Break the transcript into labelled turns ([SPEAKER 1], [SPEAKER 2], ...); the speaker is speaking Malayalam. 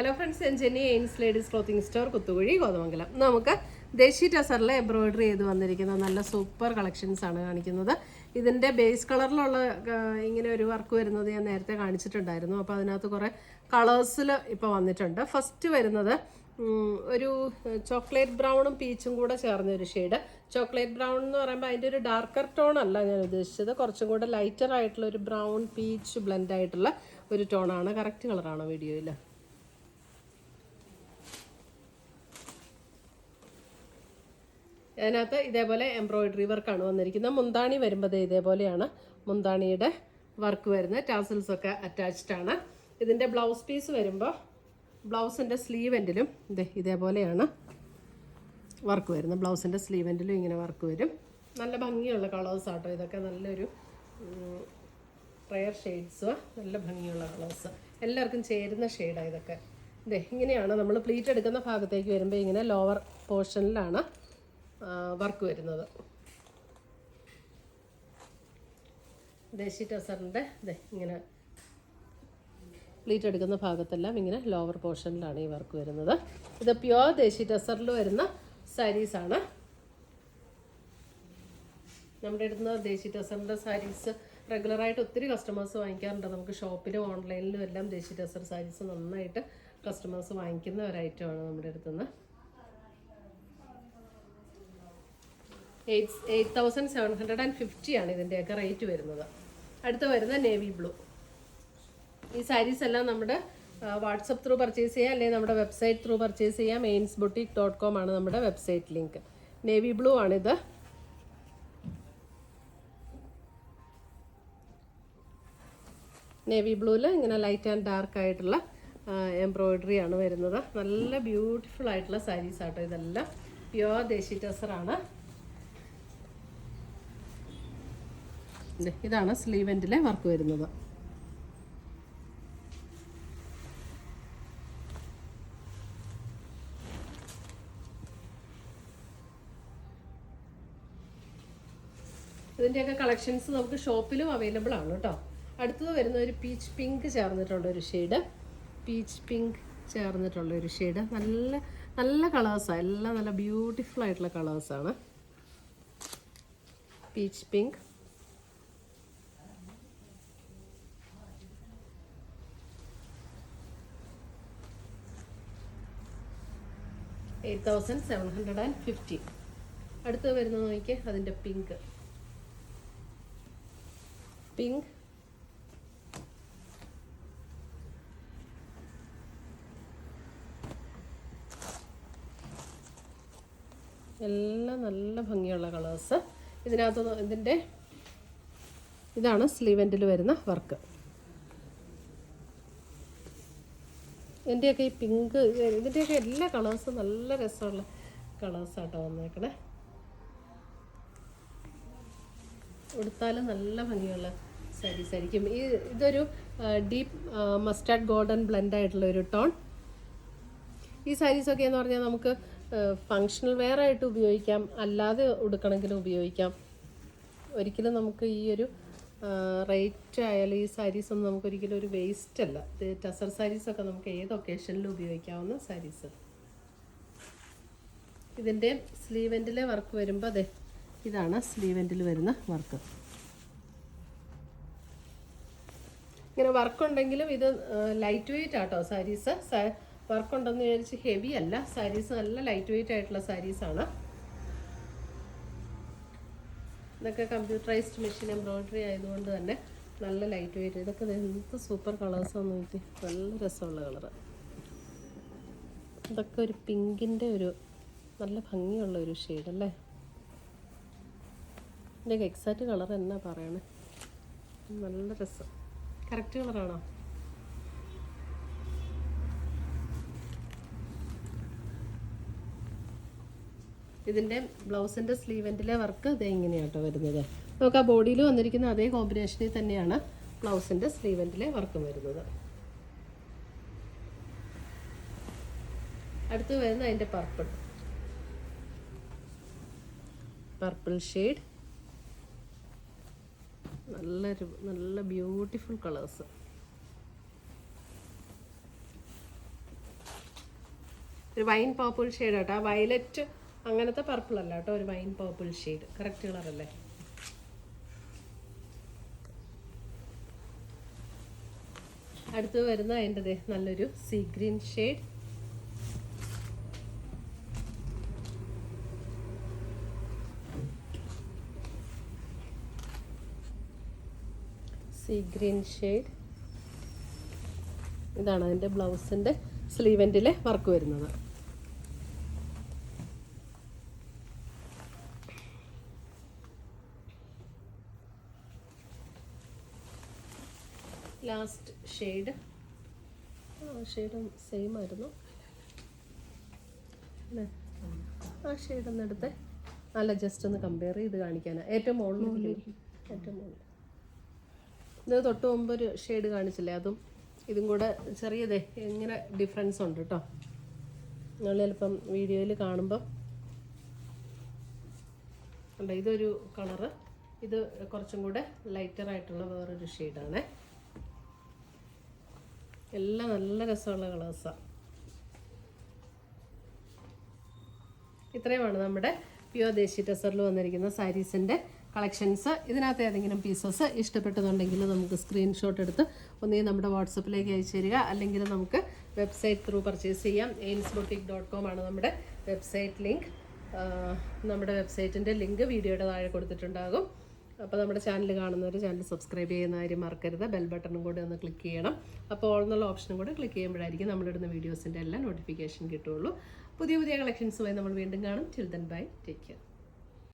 [SPEAKER 1] ഹലോ ഫ്രണ്ട്സ്, ഞാൻ ജെന്നി എയിൻസ് ladies clothing store, Kuthukuzhi, Kothamangalam. നമുക്ക് ദേശി ടസറിൽ എംബ്രോയിഡറി ചെയ്ത് വന്നിരിക്കുന്ന നല്ല സൂപ്പർ കളക്ഷൻസ് ആണ് കാണിക്കുന്നത്. ഇതിൻ്റെ ബേസ് കളറിലുള്ള ഇങ്ങനെ ഒരു വർക്ക് വരുന്നത് ഞാൻ നേരത്തെ കാണിച്ചിട്ടുണ്ടായിരുന്നു. അപ്പോൾ അതിനകത്ത് കുറേ കളേഴ്സിൽ ഇപ്പോൾ വന്നിട്ടുണ്ട്. ഫസ്റ്റ് വരുന്നത് ഒരു ചോക്ലേറ്റ് ബ്രൗണും പീച്ചും കൂടെ ചേർന്ന ഒരു ഷെയ്ഡ്. ചോക്ലേറ്റ് ബ്രൗൺ എന്ന് പറയുമ്പോൾ അതിൻ്റെ ഒരു ഡാർക്കർ ടോൺ അല്ല ഞാൻ ഉദ്ദേശിച്ചത്, കുറച്ചും കൂടെ ലൈറ്റർ ആയിട്ടുള്ള ഒരു ബ്രൗൺ പീച്ച് ബ്ലെൻഡ് ആയിട്ടുള്ള ഒരു ടോണാണ്. കറക്റ്റ് കളറാണോ വീഡിയോയിൽ? അതിനകത്ത് ഇതേപോലെ എംബ്രോയിഡറി വർക്കാണ് വന്നിരിക്കുന്നത്. മുന്താണി വരുമ്പോൾ ഇതേപോലെയാണ് മുന്താണിയുടെ വർക്ക് വരുന്നത്. ടാസിൽസൊക്കെ അറ്റാച്ച്ഡ് ആണ്. ഇതിൻ്റെ ബ്ലൗസ് പീസ് വരുമ്പോൾ ബ്ലൗസിൻ്റെ സ്ലീവ് എൻഡിലും ഇതേപോലെയാണ് വർക്ക് വരുന്നത്. ബ്ലൗസിൻ്റെ സ്ലീവ് എൻഡിലും ഇങ്ങനെ വർക്ക് വരും. നല്ല ഭംഗിയുള്ള കളേഴ്സ് ആട്ടോ ഇതൊക്കെ. നല്ലൊരു റെയർ ഷെയ്ഡ്സ്, നല്ല ഭംഗിയുള്ള കളേഴ്സ്, എല്ലാവർക്കും ചേരുന്ന ഷെയ്ഡാണ് ഇതൊക്കെ. ഇങ്ങനെയാണ് നമ്മൾ പ്ലീറ്റ് എടുക്കുന്ന ഭാഗത്തേക്ക് വരുമ്പോൾ ഇങ്ങനെ ലോവർ പോർഷനിലാണ് വർക്ക് വരുന്നത്. ദേശി ടസറിൻ്റെ ഇങ്ങനെ പ്ലീറ്റ് എടുക്കുന്ന ഭാഗത്തെല്ലാം ഇങ്ങനെ ലോവർ പോർഷനിലാണ് ഈ വർക്ക് വരുന്നത്. ഇത് പ്യുവർ ദേശി ടസറിൽ വരുന്ന സാരീസാണ്. നമ്മുടെ അടുത്ത് ദേശി ടസറിൻ്റെ സാരീസ് റെഗുലറായിട്ട് ഒത്തിരി കസ്റ്റമേഴ്സ് വാങ്ങിക്കാറുണ്ട്. നമുക്ക് ഷോപ്പിലും ഓൺലൈനിലും എല്ലാം ദേശി ടസർ സാരീസ് നന്നായിട്ട് കസ്റ്റമേഴ്സ് വാങ്ങിക്കുന്ന ഒരു ഐറ്റമാണ് നമ്മുടെ അടുത്തുനിന്ന്. 8,750 ആണ് ഇതിൻ്റെയൊക്കെ റേറ്റ് വരുന്നത്. അടുത്ത് വരുന്ന നേവി ബ്ലൂ. ഈ സാരീസ് എല്ലാം നമ്മുടെ വാട്സപ്പ് ത്രൂ പർച്ചേസ് ചെയ്യാം, അല്ലെങ്കിൽ നമ്മുടെ വെബ്സൈറ്റ് ത്രൂ പർച്ചേസ് ചെയ്യാം. ainsboutique.com ആണ് നമ്മുടെ വെബ്സൈറ്റ് ലിങ്ക്. നേവി ബ്ലൂ ആണിത്. നേവി ബ്ലൂവിൽ ഇങ്ങനെ ലൈറ്റ് ആൻഡ് ഡാർക്ക് ആയിട്ടുള്ള എംബ്രോയിഡറി ആണ് വരുന്നത്. നല്ല ബ്യൂട്ടിഫുൾ ആയിട്ടുള്ള സാരീസ് ആട്ടോ ഇതെല്ലാം. പ്യുവർ ദേശി ടസറാണ്. ഇതാണ് സ്ലീവ് എൻഡിലെ വർക്ക് വരുന്നത്. ഇതിൻ്റെയൊക്കെ കളക്ഷൻസ് നമുക്ക് ഷോപ്പിലും അവൈലബിൾ ആണ് കേട്ടോ. അടുത്തത് വരുന്ന ഒരു പീച്ച് പിങ്ക് ചേർന്നിട്ടുള്ള ഒരു ഷെയ്ഡ്. പീച്ച് പിങ്ക് ചേർന്നിട്ടുള്ള ഒരു ഷെയ്ഡ്. നല്ല നല്ല കളേഴ്സാണ്, എല്ലാം നല്ല ബ്യൂട്ടിഫുൾ ആയിട്ടുള്ള കളേഴ്സാണ്. Peach pink. $8,750. അടുത്ത് വരുന്നത് നോക്കിയേ, അതിൻ്റെ പിങ്ക്. പിങ്ക് എല്ലാം നല്ല ഭംഗിയുള്ള കളേഴ്സ്. ഇതിനകത്ത് ഇതാണ് സ്ലീവ് എൻഡിൽ വരുന്ന വർക്ക്. ഇതിൻ്റെയൊക്കെ ഈ പിങ്ക്, ഇതിൻ്റെയൊക്കെ എല്ലാ കളേഴ്സും നല്ല രസമുള്ള കളേഴ്സാട്ടോ വന്നേക്കണേ. ഉടുത്താലും നല്ല ഭംഗിയുള്ള സാരീസ് ആയിരിക്കും. ഇതൊരു ഡീപ്പ് മസ്റ്റാർഡ് ഗോൾഡൻ ബ്ലെൻഡ് ആയിട്ടുള്ള ഒരു ടോൺ. ഈ സാരീസൊക്കെ എന്ന് പറഞ്ഞാൽ നമുക്ക് ഫങ്ഷണൽ വെയർ ആയിട്ട് ഉപയോഗിക്കാം, അല്ലാതെ ഉടുക്കണമെങ്കിലും ഉപയോഗിക്കാം. ഒരിക്കലും നമുക്ക് ഈ ഒരു റേറ്റ് ആയാലും ഈ സാരീസൊന്നും നമുക്കൊരിക്കലും ഒരു വേസ്റ്റ് അല്ല. ടസർ സാരീസൊക്കെ നമുക്ക് ഏത് ഒക്കേഷനിലും ഉപയോഗിക്കാവുന്ന സാരീസ്. ഇതിൻ്റെ സ്ലീവ് എൻഡിലെ വർക്ക് വരുമ്പോൾ ഇതാണ് സ്ലീവ് എൻഡിൽ വരുന്ന വർക്ക്. ഇങ്ങനെ വർക്കുണ്ടെങ്കിലും ഇത് ലൈറ്റ് വെയ്റ്റ് ആട്ടോ സാരീസ്. വർക്കുണ്ടെന്ന് വിചാരിച്ച് ഹെവി അല്ല. സാരീസ് നല്ല ലൈറ്റ് വെയ്റ്റ് ആയിട്ടുള്ള സാരീസാണ്. ഇതൊക്കെ കമ്പ്യൂട്ടറൈസ്ഡ് മെഷീൻ എംബ്രോയിഡറി ആയതുകൊണ്ട് തന്നെ നല്ല ലൈറ്റ് വെയ്റ്റ്. ഇതൊക്കെ എന്ത് സൂപ്പർ കളേഴ്സാന്ന് നോക്കി, നല്ല രസമുള്ള കളറ്. ഇതൊക്കെ ഒരു പിങ്കിൻ്റെ ഒരു നല്ല ഭംഗിയുള്ള ഒരു ഷെയ്ഡല്ലേ. ഇതിൻ്റെയൊക്കെ എക്സാക്റ്റ് കളർ എന്നാ പറയണേ, നല്ല രസം. കറക്റ്റ് കളറാണോ? ഇതിൻ്റെ ബ്ലൗസിൻ്റെ സ്ലീവ് എൻഡിലെ വർക്ക് ഇങ്ങനെയാട്ടോ വരുന്നത്. നമുക്ക് ആ ബോഡിയിൽ വന്നിരിക്കുന്ന അതേ കോമ്പിനേഷനിൽ തന്നെയാണ് ബ്ലൗസിൻ്റെ സ്ലീവ് എൻഡിലെ വർക്കും വരുന്നത്. അടുത്ത് വരുന്ന അതിൻ്റെ പർപ്പിൾ ഷെയ്ഡ്. നല്ല ബ്യൂട്ടിഫുൾ കളേഴ്സ്. ഒരു വൈൻ പർപ്പിൾ ഷെയ്ഡ് കേട്ടോ. ആ വയലറ്റ് അങ്ങനത്തെ പർപ്പിൾ അല്ല കേട്ടോ, ഒരു വൈൻ പർപ്പിൾ ഷെയ്ഡ്. കറക്റ്റ് കളറല്ലേ? അടുത്ത് വരുന്ന അതിൻ്റെ നല്ലൊരു see green shade. See green shade. ഇതാണ് അതിൻ്റെ ബ്ലൗസിൻ്റെ സ്ലീവെൻറ്റിലെ വർക്ക് വരുന്നത്. Last shade. ഷെയ്ഡും സെയിം ആയിരുന്നു അല്ലേ? ആ ഷെയ്ഡൊന്നും എടുത്ത് നല്ല ജസ്റ്റ് ഒന്ന് കമ്പയർ ചെയ്ത് കാണിക്കാനാണ്. ഏറ്റവും മുകളിൽ ഏറ്റവും മുകളിൽ ഇത് തൊട്ട് മുമ്പ് ഒരു ഷെയ്ഡ് കാണിച്ചില്ലേ, അതും ഇതും കൂടെ ചെറിയതേ ഇങ്ങനെ ഡിഫറൻസ് ഉണ്ട് കേട്ടോ. നിങ്ങൾ ചിലപ്പം വീഡിയോയിൽ കാണുമ്പം ഉണ്ട്. ഇതൊരു കളറ്, ഇത് കുറച്ചും കൂടെ ലൈറ്ററായിട്ടുള്ള വേറൊരു ഷെയ്ഡാണേ. എല്ലാം നല്ല രസമുള്ള കളേഴ്സാണ്. ഇത്രയുമാണ് നമ്മുടെ പ്യുവർ ദേശി ടെസറിൽ വന്നിരിക്കുന്ന സാരീസിൻ്റെ കളക്ഷൻസ്. ഇതിനകത്ത് ഏതെങ്കിലും പീസസ് ഇഷ്ടപ്പെട്ടതുണ്ടെങ്കിൽ നമുക്ക് സ്ക്രീൻഷോട്ട് എടുത്ത് ഒന്നുകിൽ നമ്മുടെ വാട്സപ്പിലേക്ക് അയച്ചു തരിക, അല്ലെങ്കിൽ നമുക്ക് വെബ്സൈറ്റ് ത്രൂ പർച്ചേസ് ചെയ്യാം. ainsboutique.com ആണ് നമ്മുടെ വെബ്സൈറ്റ് ലിങ്ക്. നമ്മുടെ വെബ്സൈറ്റിൻ്റെ ലിങ്ക് വീഡിയോയുടെ താഴെ കൊടുത്തിട്ടുണ്ടാകും. അപ്പോൾ നമ്മുടെ ചാനൽ കാണുന്നവർ ചാനൽ സബ്സ്ക്രൈബ് ചെയ്യുന്ന കാര്യം മറക്കരുത്. ബെൽ ബട്ടണും കൂടെ ഒന്ന് ക്ലിക്ക് ചെയ്യണം. അപ്പോൾ ഓൾ എന്നുള്ള ഓപ്ഷനും കൂടെ ക്ലിക്ക് ചെയ്യുമ്പോഴായിരിക്കും നമ്മളിടുന്ന വീഡിയോസിൻ്റെ എല്ലാം നോട്ടിഫിക്കേഷൻ കിട്ടുള്ളൂ. പുതിയ പുതിയ കളക്ഷൻസുമായി നമ്മൾ വീണ്ടും കാണും. Till then bye, take care.